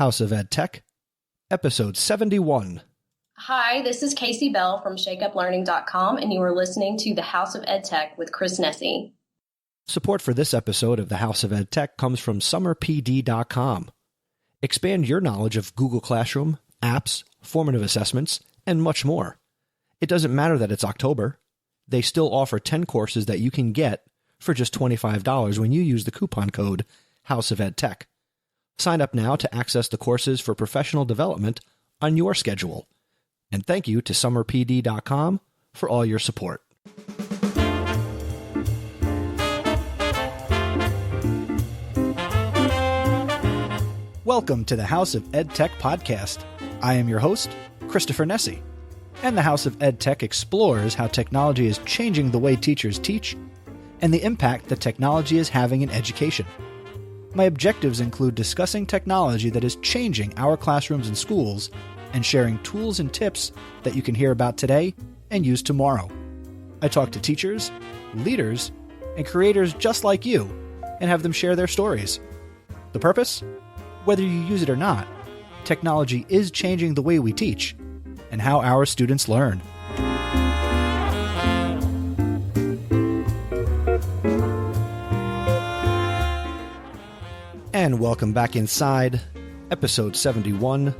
House of EdTech, Episode 71. Hi, this is Casey Bell from ShakeUpLearning.com, and you are listening to the House of EdTech with Chris Nessie. Support for this episode of the House of EdTech comes from SummerPD.com. Expand your knowledge of Google Classroom, apps, formative assessments, and much more. It doesn't matter that it's October. They still offer 10 courses that you can get for just $25 when you use the coupon code House of EdTech. Sign up now to access the courses for professional development on your schedule. And thank you to SummerPD.com for all your support. Welcome to the House of EdTech podcast. I am your host, Christopher Nessie, and the House of EdTech explores how technology is changing the way teachers teach and the impact that technology is having in education. My objectives include discussing technology that is changing our classrooms and schools and sharing tools and tips that you can hear about today and use tomorrow. I talk to teachers, leaders, and creators just like you and have them share their stories. The purpose? Whether you use it or not, technology is changing the way we teach and how our students learn. And welcome back inside episode 71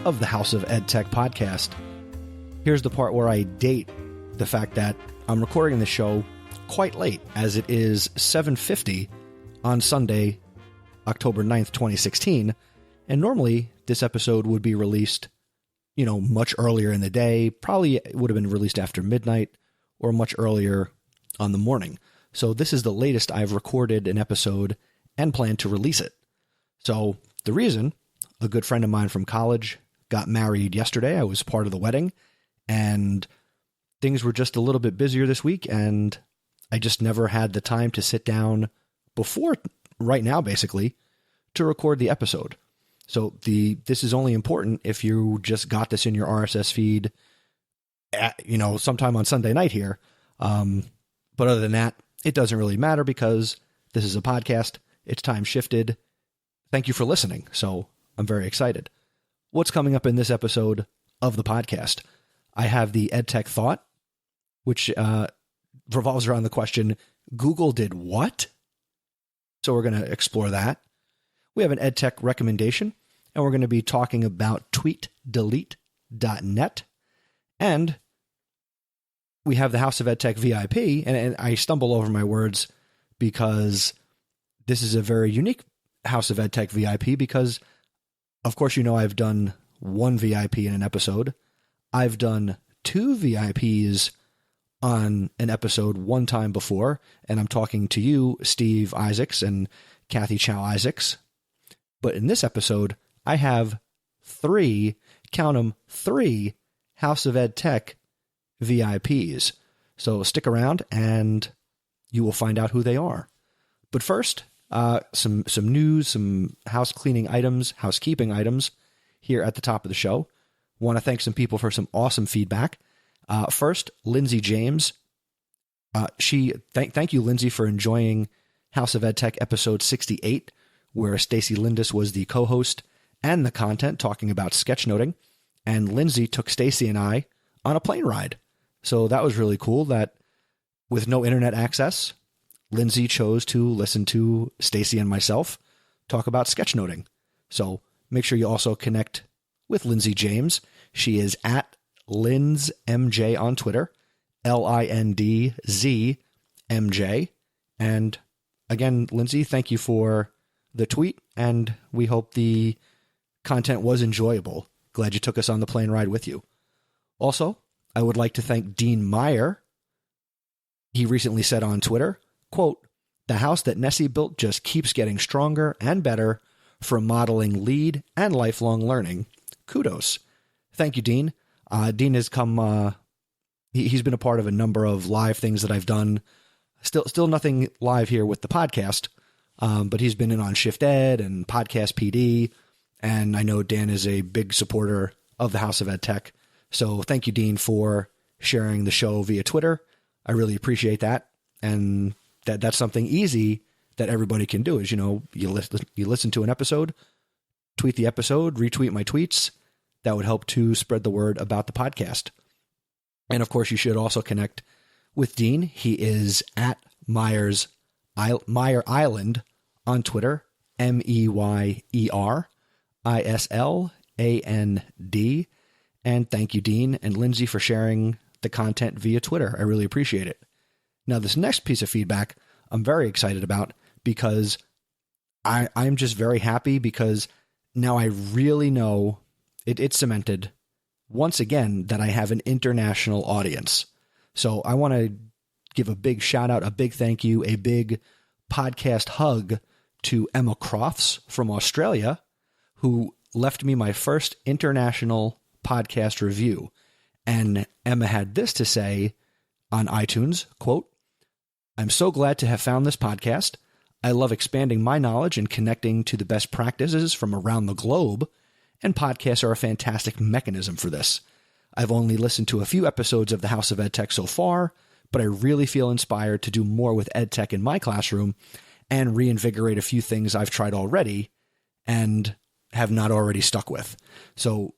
of the House of EdTech podcast. Here's the part where I date the fact that I'm recording the show quite late, as it is 7:50 on Sunday, October 9th, 2016. And normally this episode would be released, much earlier in the day. Probably it would have been released after midnight or much earlier on the morning. So this is the latest I've recorded an episode and plan to release it. So the reason, a good friend of mine from college got married yesterday. I was part of the wedding, and things were just a little bit busier this week, and I just never had the time to sit down before right now, basically, to record the episode. So this is only important if you just got this in your RSS feed at, sometime on Sunday night here. But other than that, it doesn't really matter because this is a podcast. It's time shifted. Thank you for listening. So I'm very excited. What's coming up in this episode of the podcast? I have the EdTech Thought, which revolves around the question, Google did what? So we're going to explore that. We have an EdTech Recommendation, and we're going to be talking about tweetdelete.net. And we have the House of EdTech VIP, and I stumble over my words because this is a very unique House of EdTech VIP because, of course, I've done one VIP in an episode. I've done two VIPs on an episode one time before, and I'm talking to you, Steve Isaacs and Kathy Chow Isaacs. But in this episode, I have three House of EdTech VIPs. So stick around and you will find out who they are. But first, some news, some housekeeping items here at the top of the show. Want to thank some people for some awesome feedback. First, Lindsay James. Thank you, Lindsay, for enjoying House of EdTech episode 68, where Stacy Lindis was the co-host and the content talking about sketchnoting. And Lindsay took Stacy and I on a plane ride. So that was really cool that with no internet access, Lindsay chose to listen to Stacy and myself talk about sketchnoting. So make sure you also connect with Lindsay James. She is at LinzMJ on Twitter, LINDZMJ. And again, Lindsay, thank you for the tweet, and we hope the content was enjoyable. Glad you took us on the plane ride with you. Also, I would like to thank Dean Meyer. He recently said on Twitter, quote, "The house that Nessie built just keeps getting stronger and better for modeling lead and lifelong learning. Kudos." Thank you, Dean. Dean has come, he's been a part of a number of live things that I've done. Still nothing live here with the podcast, but he's been in on Shift Ed and Podcast PD, and I know Dan is a big supporter of the House of EdTech. So thank you, Dean, for sharing the show via Twitter. I really appreciate that. And that's something easy that everybody can do is, you listen to an episode, tweet the episode, retweet my tweets. That would help to spread the word about the podcast. And of course, you should also connect with Dean. He is at Meyer Island on Twitter, MEYERISLAND. And thank you, Dean and Lindsay, for sharing the content via Twitter. I really appreciate it. Now, this next piece of feedback I'm very excited about because I'm just very happy because now I really know it's cemented once again that I have an international audience. So I want to give a big shout out, a big thank you, a big podcast hug to Emma Crofts from Australia, who left me my first international podcast review. And Emma had this to say on iTunes, quote, "I'm so glad to have found this podcast. I love expanding my knowledge and connecting to the best practices from around the globe, and podcasts are a fantastic mechanism for this. I've only listened to a few episodes of the House of EdTech so far, but I really feel inspired to do more with EdTech in my classroom and reinvigorate a few things I've tried already and have not already stuck with." So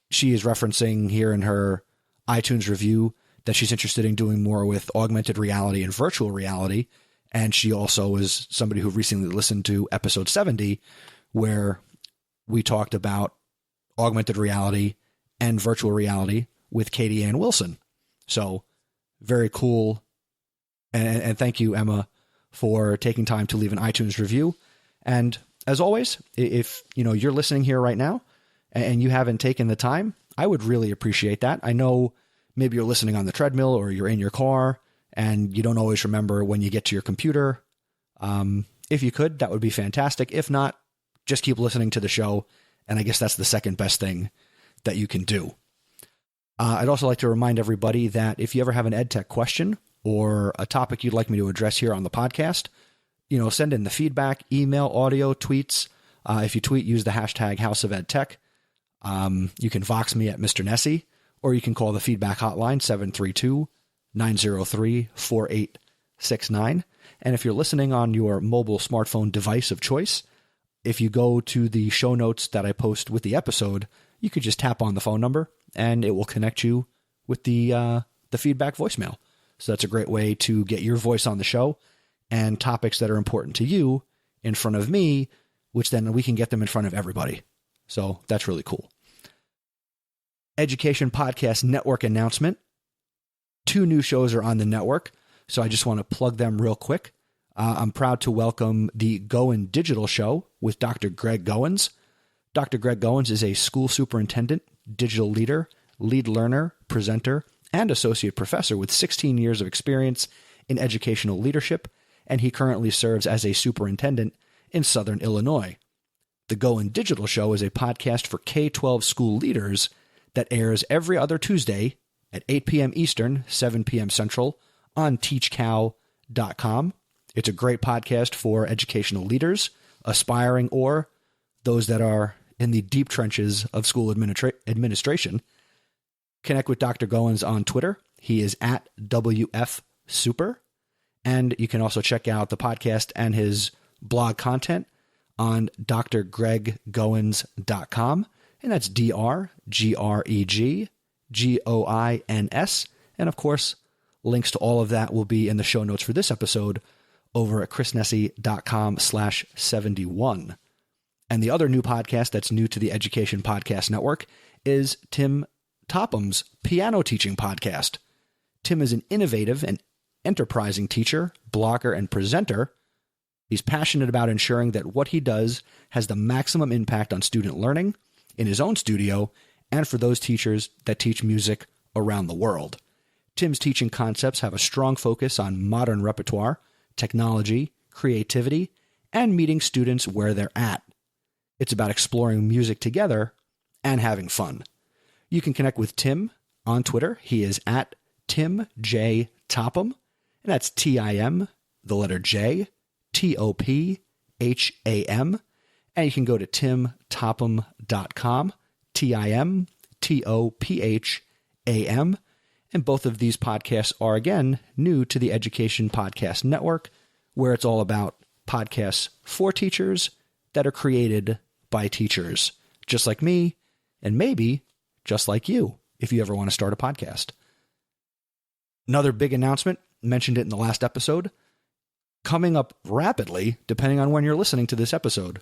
she is referencing here in her iTunes review that she's interested in doing more with augmented reality and virtual reality. And she also is somebody who recently listened to episode 70, where we talked about augmented reality and virtual reality with Katie Ann Wilson. So very cool. And thank you, Emma, for taking time to leave an iTunes review. And as always, if you're listening here right now and you haven't taken the time, I would really appreciate that. I know maybe you're listening on the treadmill or you're in your car and you don't always remember when you get to your computer. If you could, that would be fantastic. If not, just keep listening to the show. And I guess that's the second best thing that you can do. I'd also like to remind everybody that if you ever have an EdTech question or a topic you'd like me to address here on the podcast, send in the feedback, email, audio, tweets. If you tweet, use the hashtag House of EdTech. You can Vox me at Mr. Nessie, or you can call the feedback hotline 732-903-4869. And if you're listening on your mobile smartphone device of choice, if you go to the show notes that I post with the episode, you could just tap on the phone number and it will connect you with the feedback voicemail. So that's a great way to get your voice on the show and topics that are important to you in front of me, which then we can get them in front of everybody. So that's really cool. Education Podcast Network announcement. 2 new shows are on the network, so I just want to plug them real quick. I'm proud to welcome the Goen Digital Show with Dr. Greg Goins. Dr. Greg Goins is a school superintendent, digital leader, lead learner, presenter, and associate professor with 16 years of experience in educational leadership, and he currently serves as a superintendent in Southern Illinois. The Goen Digital Show is a podcast for K-12 school leaders that airs every other Tuesday at 8 p.m. Eastern, 7 p.m. Central on teachcow.com. It's a great podcast for educational leaders, aspiring, or those that are in the deep trenches of school administration. Connect with Dr. Goins on Twitter. He is at WFSuper. And you can also check out the podcast and his blog content on drgreggoins.com. And that's DRGREGGOINS. And of course, links to all of that will be in the show notes for this episode over at chrisnessie.com/71. And the other new podcast that's new to the Education Podcast Network is Tim Topham's Piano Teaching Podcast. Tim is an innovative and enterprising teacher, blogger, and presenter. He's passionate about ensuring that what he does has the maximum impact on student learning in his own studio and for those teachers that teach music around the world. Tim's teaching concepts have a strong focus on modern repertoire, technology, creativity, and meeting students where they're at. It's about exploring music together and having fun. You can connect with Tim on Twitter. He is at Tim J. Topham, and that's Tim, the letter J, Topham. And you can go to timtopham.com, TimTopham. And both of these podcasts are, again, new to the Education Podcast Network, where it's all about podcasts for teachers that are created by teachers just like me, and maybe just like you, if you ever want to start a podcast. Another big announcement, mentioned it in the last episode, coming up rapidly, depending on when you're listening to this episode.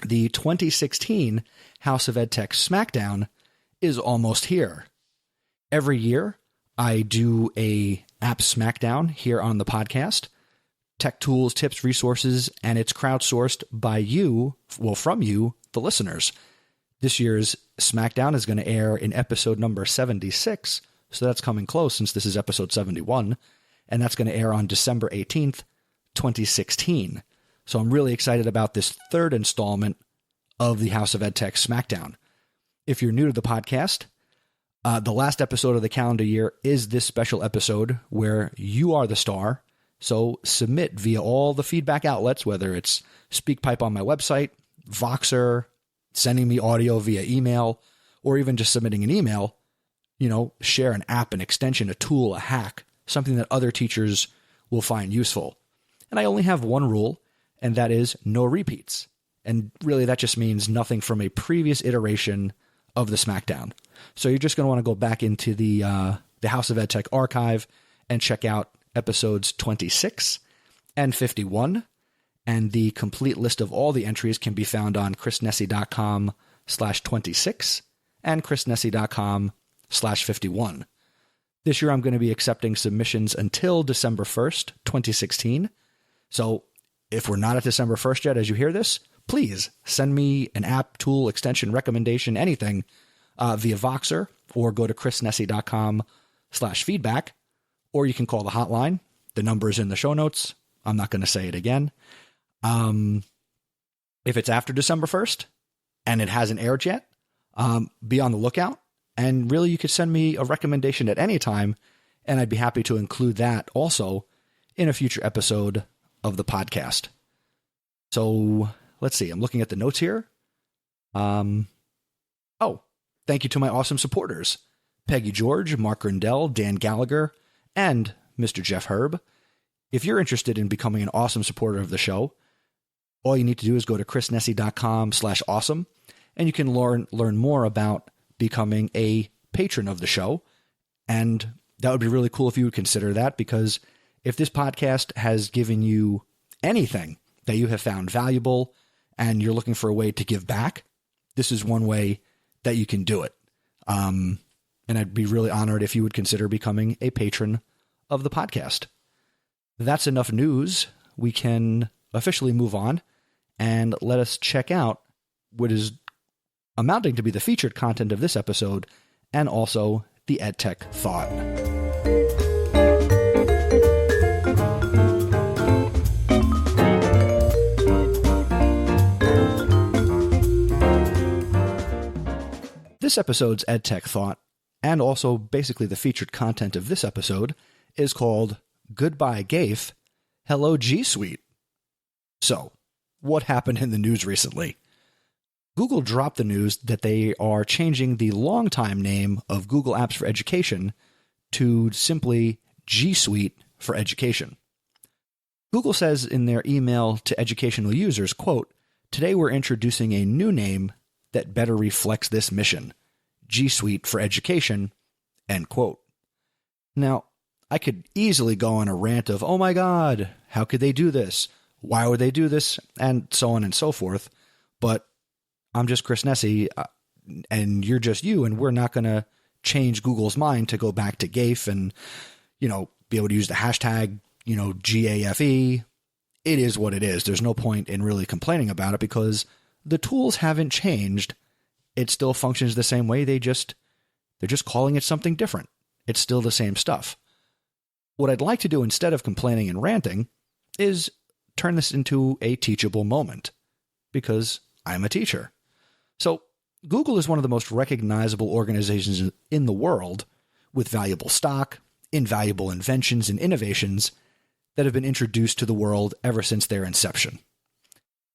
The 2016 House of EdTech Smackdown is almost here. Every year, I do a app Smackdown here on the podcast. Tech tools, tips, resources, and it's crowdsourced by you, well, from you, the listeners. This year's Smackdown is going to air in episode number 76, so that's coming close since this is episode 71, and that's going to air on December 18th, 2016. So I'm really excited about this third installment of the House of EdTech Smackdown. If you're new to the podcast, the last episode of the calendar year is this special episode where you are the star. So submit via all the feedback outlets, whether it's SpeakPipe on my website, Voxer, sending me audio via email, or even just submitting an email. Share an app, an extension, a tool, a hack, something that other teachers will find useful. And I only have one rule, and that is no repeats. And really that just means nothing from a previous iteration of the Smackdown. So you're just going to want to go back into the House of EdTech archive and check out episodes 26 and 51, and the complete list of all the entries can be found on chrisnessy.com/26 and chrisnessy.com/51. This year I'm going to be accepting submissions until December 1st, 2016. So if we're not at December 1st yet as you hear this, please send me an app, tool, extension, recommendation, anything via Voxer, or go to chrisnessy.com/feedback. Or you can call the hotline. The number is in the show notes. I'm not going to say it again. If it's after December 1st and it hasn't aired yet, be on the lookout. And really, you could send me a recommendation at any time, and I'd be happy to include that also in a future episode of the podcast. So let's see. I'm looking at the notes here. Thank you to my awesome supporters, Peggy George, Mark Grindell, Dan Gallagher, and Mr. Jeff Herb. If you're interested in becoming an awesome supporter of the show, all you need to do is go to chrisnessy.com/awesome, and you can learn more about becoming a patron of the show. And that would be really cool if you would consider that, because if this podcast has given you anything that you have found valuable and you're looking for a way to give back, this is one way that you can do it. And I'd be really honored if you would consider becoming a patron of the podcast. That's enough news. We can officially move on and let us check out what is amounting to be the featured content of this episode, and also the EdTech Thought. This episode's EdTech Thought, and also basically the featured content of this episode, is called Goodbye GAIF, Hello G Suite. So, what happened in the news recently? Google dropped the news that they are changing the longtime name of Google Apps for Education to simply G Suite for Education. Google says in their email to educational users, quote, "Today we're introducing a new name that better reflects this mission, G Suite for Education," end quote. Now, I could easily go on a rant of, oh my God, how could they do this? Why would they do this? And so on and so forth. But I'm just Chris Nessy, and you're just you, and we're not going to change Google's mind to go back to GAIF and, be able to use the hashtag, GAFE. It is what it is. There's no point in really complaining about it because the tools haven't changed. It still functions the same way. They're just calling it something different. It's still the same stuff. What I'd like to do instead of complaining and ranting is turn this into a teachable moment, because I'm a teacher. So Google is one of the most recognizable organizations in the world, with valuable stock, invaluable inventions, and innovations that have been introduced to the world ever since their inception.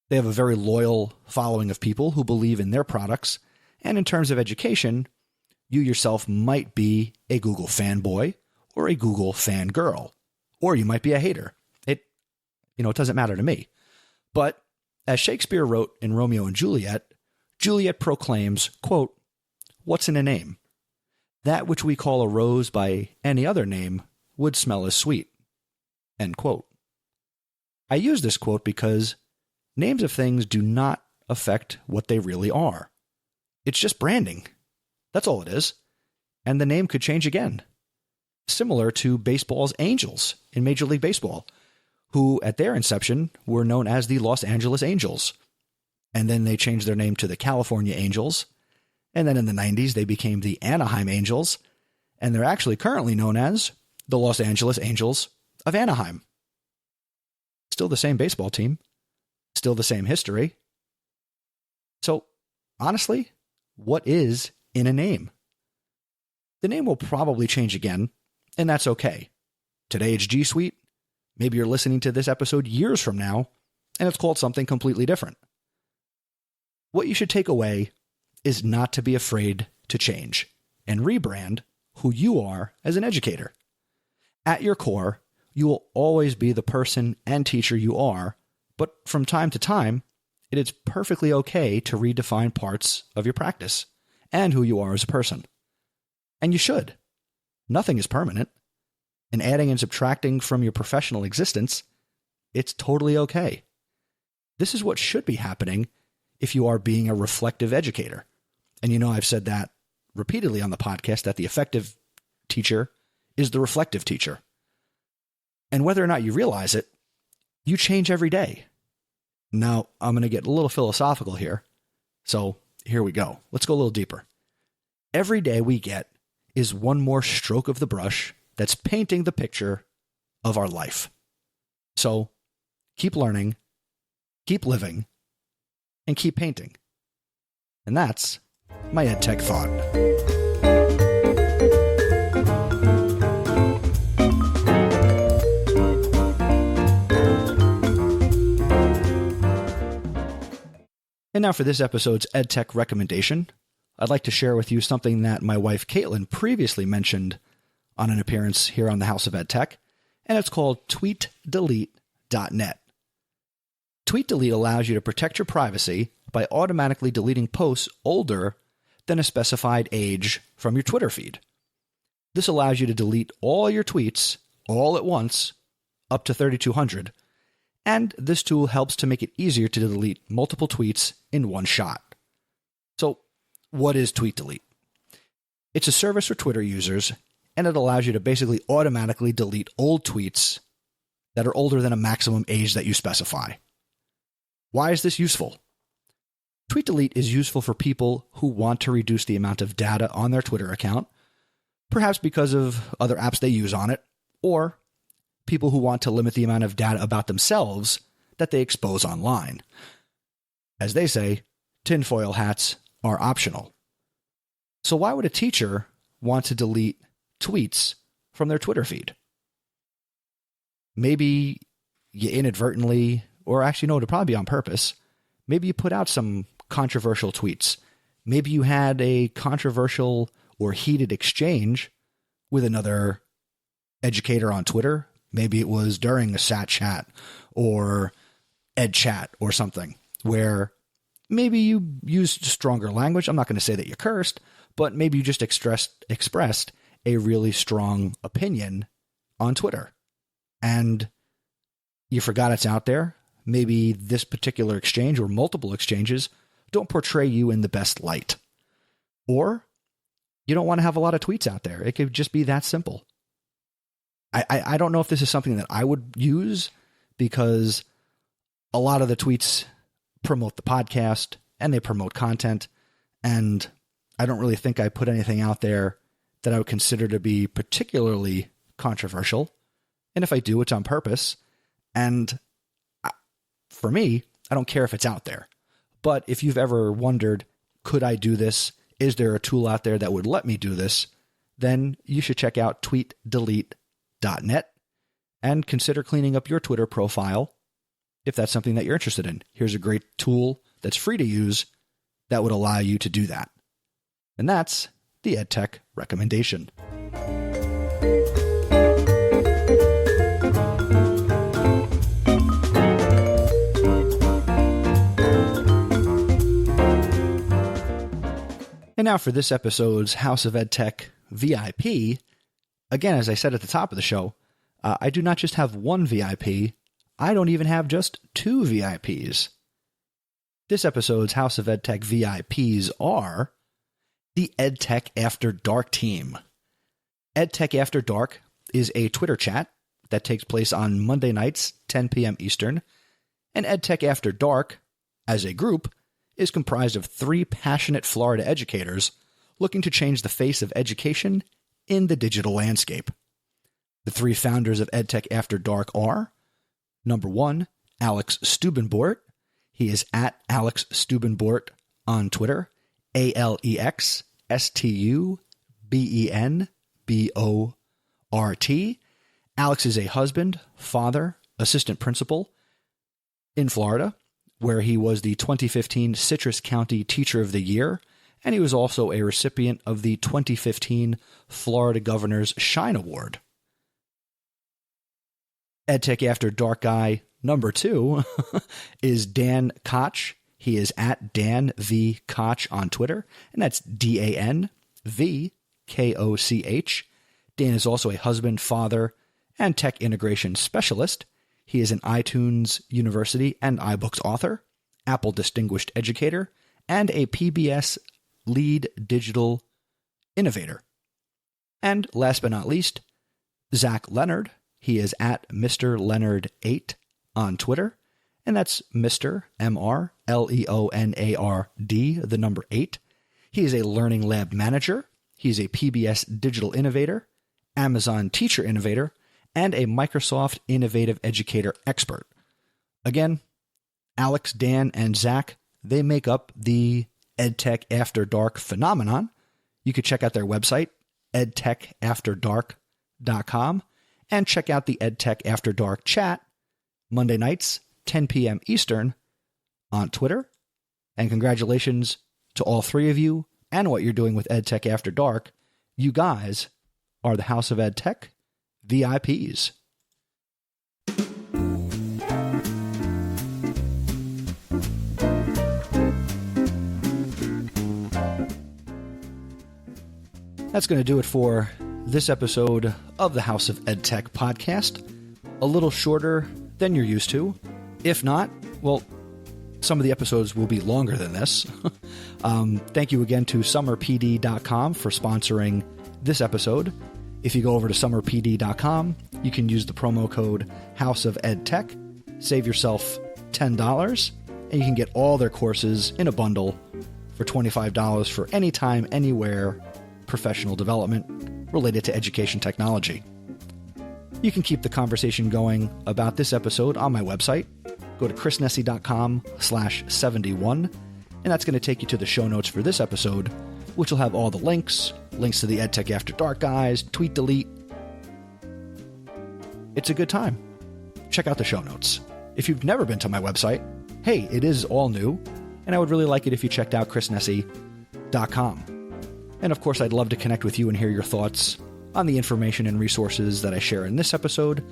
They have a very loyal following of people who believe in their products, and in terms of education, you yourself might be a Google fanboy or a Google fangirl, or you might be a hater. It doesn't matter to me. But As Shakespeare wrote in Romeo and Juliet, Juliet proclaims, quote, "What's in a name? That which we call a rose by any other name would smell as sweet." End quote. I use this quote because names of things do not affect what they really are. It's just branding. That's all it is. And the name could change again. Similar to baseball's Angels in Major League Baseball, who at their inception were known as the Los Angeles Angels. And then they changed their name to the California Angels. And then in the 90s, they became the Anaheim Angels. And they're actually currently known as the Los Angeles Angels of Anaheim. Still the same baseball team. Still the same history. So, honestly, what is in a name? The name will probably change again, and that's okay. Today it's G Suite. Maybe you're listening to this episode years from now, and it's called something completely different. What you should take away is not to be afraid to change and rebrand who you are as an educator. At your core, you will always be the person and teacher you are, but from time to time, it is perfectly okay to redefine parts of your practice and who you are as a person. And you should. Nothing is permanent. And adding and subtracting from your professional existence, it's totally okay. This is what should be happening if you are being a reflective educator. And you know I've said that repeatedly on the podcast, that the effective teacher is the reflective teacher. And whether or not you realize it, you change every day. Now, I'm going to get a little philosophical here. So here we go. Let's go a little deeper. Every day we get is one more stroke of the brush that's painting the picture of our life. So keep learning, keep living, and keep painting. And that's my EdTech thought. And now for this episode's EdTech recommendation, I'd like to share with you something that my wife Caitlin previously mentioned on an appearance here on the House of EdTech, and it's called tweetdelete.net. TweetDelete allows you to protect your privacy by automatically deleting posts older than a specified age from your Twitter feed. This allows you to delete all your tweets all at once, up to 3,200, and this tool helps to make it easier to delete multiple tweets in one shot. So, what is TweetDelete? It's a service for Twitter users, and it allows you to basically automatically delete old tweets that are older than a maximum age that you specify. Why is this useful? TweetDelete is useful for people who want to reduce the amount of data on their Twitter account, perhaps because of other apps they use on it, or people who want to limit the amount of data about themselves that they expose online. As they say, tinfoil hats are optional. So why would a teacher want to delete tweets from their Twitter feed? Maybe you inadvertently, or actually no, it'd probably be on purpose, maybe you put out some controversial tweets. Maybe you had a controversial or heated exchange with another educator on Twitter. Maybe it was during a SAT chat or Ed chat or something where maybe you used stronger language. I'm not going to say that you cursed, but maybe you just expressed a really strong opinion on Twitter. And you forgot it's out there. Maybe this particular exchange or multiple exchanges don't portray you in the best light. Or you don't want to have a lot of tweets out there. It could just be that simple. I don't know if this is something that I would use because a lot of the tweets promote the podcast and they promote content. And I don't really think I put anything out there that I would consider to be particularly controversial. And if I do, it's on purpose. And for me, I don't care if it's out there. But if you've ever wondered, could I do this? Is there a tool out there that would let me do this? Then you should check out tweetdelete.net and consider cleaning up your Twitter profile if that's something that you're interested in. Here's a great tool that's free to use that would allow you to do that. And that's the EdTech recommendation. And now for this episode's House of EdTech VIP. Again, as I said at the top of the show, I do not just have one VIP, I don't even have just two VIPs. This episode's House of EdTech VIPs are the EdTech After Dark team. EdTech After Dark is a Twitter chat that takes place on Monday nights, 10 p.m. Eastern, and EdTech After Dark, as a group, is comprised of three passionate Florida educators looking to change the face of education in the digital landscape. The three founders of EdTech After Dark are, number one, Alex Stubenbort. He is at Alex Stubenbort on Twitter, AlexStubenbort. Alex is a husband, father, assistant principal in Florida, where he was the 2015 Citrus County Teacher of the Year, and he was also a recipient of the 2015 Florida Governor's Shine Award. EdTech After Dark guy number two is Dan Koch. He is at Dan V. Koch on Twitter, and that's DanVKoch. Dan is also a husband, father, and tech integration specialist. He is an iTunes University and iBooks author, Apple Distinguished Educator, and a PBS Lead Digital Innovator. And last but not least, Zach Leonard. He is at Mr. Leonard8 on Twitter, and that's Mr. MrLeonard, the number 8. He is a Learning Lab manager. He's a PBS Digital Innovator, Amazon Teacher Innovator, and a Microsoft Innovative Educator expert. Again, Alex, Dan, and Zach, they make up the EdTech After Dark phenomenon. You could check out their website, edtechafterdark.com, and check out the EdTech After Dark chat Monday nights, 10 p.m. Eastern, on Twitter. And congratulations to all three of you and what you're doing with EdTech After Dark. You guys are the House of EdTech VIPs. That's going to do it for this episode of the House of EdTech podcast. A little shorter than you're used to. If not, well, some of the episodes will be longer than this. Thank you again to summerpd.com for sponsoring this episode. If you go over to summerpd.com, you can use the promo code House of EdTech, save yourself $10, and you can get all their courses in a bundle for $25 for anytime, anywhere professional development related to education technology. You can keep the conversation going about this episode on my website. Go to chrisnessy.com/71, and that's going to take you to the show notes for this episode, which will have all the links to the EdTech After Dark guys, Tweet Delete. It's a good time. Check out the show notes. If you've never been to my website, hey, it is all new, and I would really like it if you checked out chrisnessy.com. And of course, I'd love to connect with you and hear your thoughts on the information and resources that I share in this episode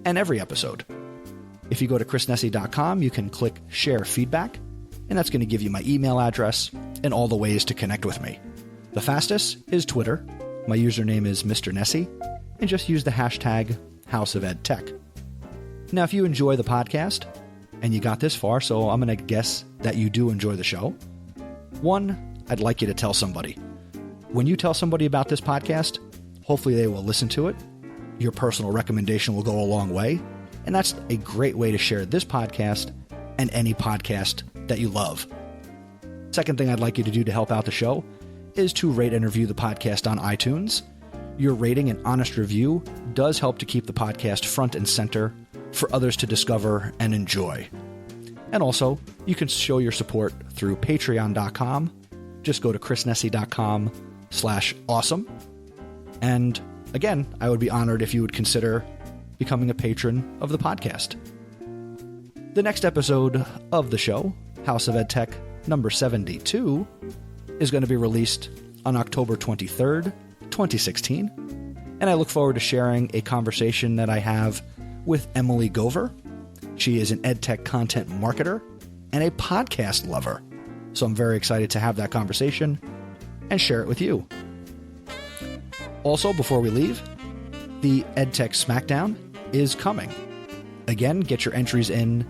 and every episode. If you go to chrisnessy.com, you can click Share Feedback, and that's going to give you my email address and all the ways to connect with me. The fastest is Twitter. My username is Mr. Nessie, and just use the hashtag House of EdTech. Now, if you enjoy the podcast, and you got this far, so I'm going to guess that you do enjoy the show, one, I'd like you to tell somebody. When you tell somebody about this podcast, hopefully they will listen to it. Your personal recommendation will go a long way, and that's a great way to share this podcast and any podcast that you love. Second thing I'd like you to do to help out the show is to rate and review the podcast on iTunes. Your rating and honest review does help to keep the podcast front and center for others to discover and enjoy. And also, you can show your support through patreon.com. Just go to chrisnessy.com/awesome. And again, I would be honored if you would consider becoming a patron of the podcast. The next episode of the show, House of EdTech number 72, is going to be released on October 23rd, 2016. And I look forward to sharing a conversation that I have with Emily Gover. She is an EdTech content marketer and a podcast lover. So I'm very excited to have that conversation. and share it with you. Also, before we leave, the EdTech Smackdown is coming. Again, get your entries in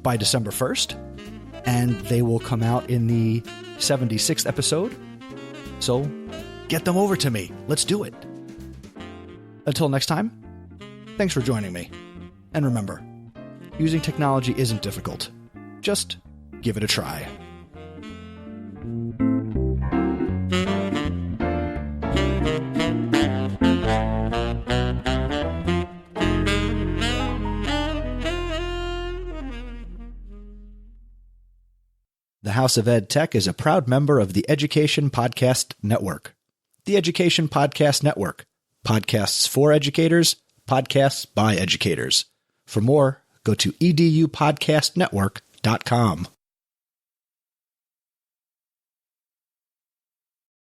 by December 1st, and they will come out in the 76th episode. So get them over to me. Let's do it. Until next time, thanks for joining me. And remember, using technology isn't difficult. Just give it a try. The House of EdTech is a proud member of the Education Podcast Network. The Education Podcast Network. Podcasts for educators, podcasts by educators. For more, go to edupodcastnetwork.com.